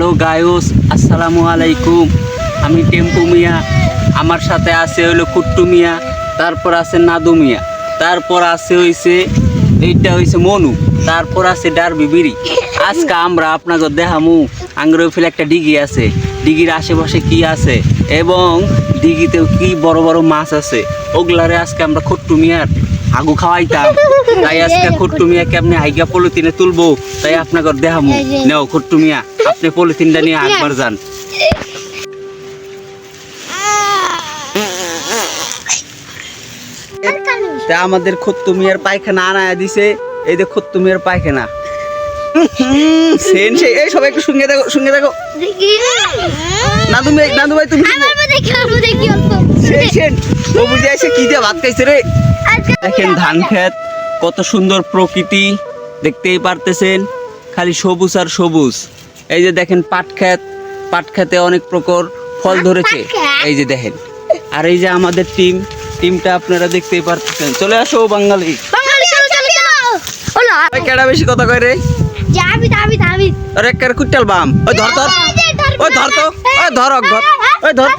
Hello গায়স, আসসালামু আলাইকুম। আমি টেম্পু মিয়া, আমার সাথে আছে হইলো কুট্টু মিয়া, তারপর আছে নাদু মিয়া, তারপর আছে হইছে এইটা হইছে মনু, তারপর আছে ডারবি বিড়ি। আজকে আমরা আপনাকে দেখামু আঙ্গুরের ফেলে একটা ডিগি আছে, ডিগির আশেপাশে কি আছে এবং ডিগিতেও কি বড় বড় মাছ আছে, ওগুলারে আজকে আমরা কুট্টু মিয়ার আগু খাওয়াইতাম। তাই আজকে কুট্টু মিয়া কেমনে আইগা পলিথিনে তুলবো তাই আপনাকে দেখামু। নেও কুট্টু মিয়া, আপনি পলিথিনটা নিয়ে একবার যান। তা আমাদের কুট্টু মিয়ার পায়খানা আনায়া দিছে, এই যে কুট্টু মিয়ার পায়খানা। সেন সেই, এই সবাই একটু শুনে দেখো, শুনে দেখো। নাদু ভাই, নাদু ভাই তুমি সেন ও বুঝে আসে কি দিয়ে ভাত খাইছে রে। দেখেন ধান ক্ষেত, কত সুন্দর প্রকৃতি দেখতেই পারতেছেন, খালি সবুজ আর সবুজ। এই যে দেখেন পাট ক্ষেত, পাট ক্ষেতে অনেক প্রকার ফল ধরেছে, এই যে দেখেন। আর এই যে আমাদের টিমটা আপনারা দেখতেই পারতেছেন। চলে আসো বাঙালি। কেডা বেশি কথা কয় রে? আরে একের কুট্টাল বাম। ওই ধর ধর, ওই ধর তো, ওই ধর ধর, ওই ধর।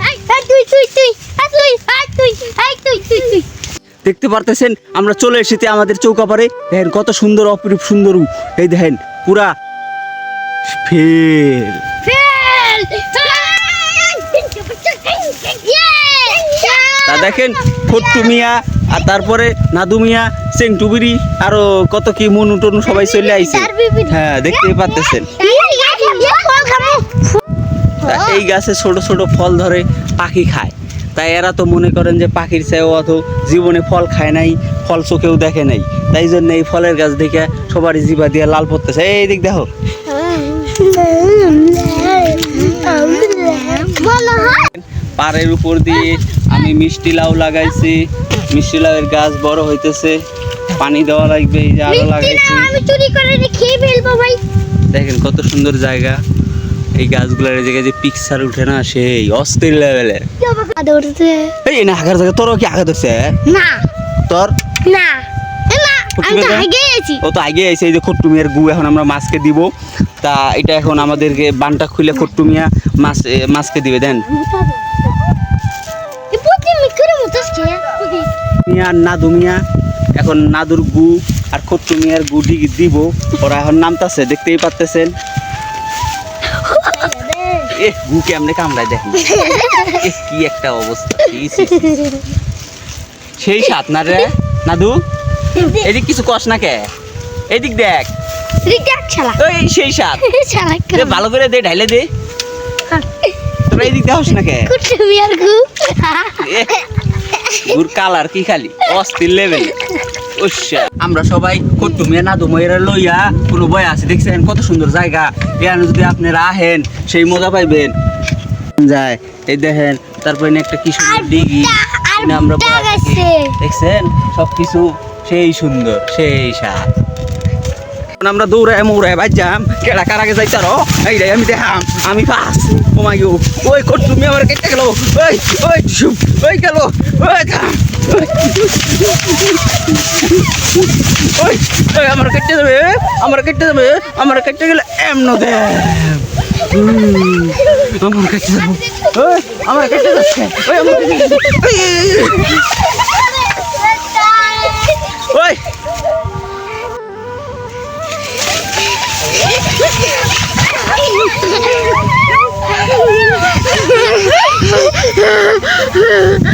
দেখতে পারতেছেন আমরা চলে এসেছি আমাদের চৌকাপাড়ে। দেখেন কত সুন্দর, অপরূপ সুন্দর। এই দেখেন পুরা ফেল। তা দেখেন কুট্টু মিয়া আর তারপরে নাদু মিয়া, চেংটু বিড়ি, আরো কত কি মনু টনু সবাই চলে আইছে। হ্যাঁ দেখতেই পারতেছেন। এই গাছে ছোট ছোট ফল ধরে পাখি খায়, তাই এরা তো মনে করেন যে পাখির চেয়েও অত জীবনে ফল খায় নাই, ফল চোখেও দেখে নাই, তাই জন্য এই ফলের গাছ দেখে সবারই জিভা দিয়ে লাল পড়তেছে। এই দিক দেখো, পাড়ের উপর দিয়ে আমি মিষ্টি লাউ লাগাইছি, মিষ্টি লাউয়ের গাছ বড় হইতেছে, পানি দেওয়া লাগবে। এই যে আরো লাগাইছি, দেখেন কত সুন্দর জায়গা। এই গাছগুলোর জায়গায় যে পিকচার উঠে না, সেই অস্থির লেভেলের। এই না আগার জায়গা তোর কি আগা ধরছে না? তোর না, ও তো আগে আইছে। এই যে কুট্টু মিয়ার গু এখন আমরা মাছকে দিব। তা এটা এখন আমাদেরকে বানটা খুলে কুট্টু মিয়া মাছকে দিবে। দেন মিয়া নাদু মিয়া এখন নাদুর গু আর কুট্টু মিয়ার গু দিব। ওরা এখন নামতাছে, দেখতেই পারতেছেন। গু কেমনে কামড়ায় দেখেন, কি একটা অবস্থা। সেই সাত না রে নাদু, এদিক কিছু কস না কে, এদিক দেখ, সেই সাত ভালো করে দে, ঢাইলে দে। তোরা এদিক দেখ না কে, গুর কালার কি খালি অস্থির লেভেল। আমরা সবাই কুট্টু মিয়া নাদু মিয়া লইয়া কোনো বই আছে, দেখছেন কত সুন্দর জায়গা। এখানে যদি আপনারা আহেন সেই মজা পাইবেন যায়। এই দেখেন তারপরে একটা কি সুন্দর ডিগি, আমরা দেখছেন সবকিছু সেই সুন্দর, সেই সাত। আমরা দৌড়ায় মৌড়ায় বাজাম, কেডা কার আগে যাইতার এইটাই আমি দেখাম। আমি পাস ওমাই গো, ওই কুট্টু মিয়া আমার কেটে গেল, ওই ওই ওই গেল, ওই থাম, ওই ওই আমার কেটে যাবে, আমার কেটে যাবে, আমার কেটে গেলে এমন দে আমার কেটে যাবো, ওই আমার কেটে যাচ্ছে, ওই আমার ওই Ha ha ha!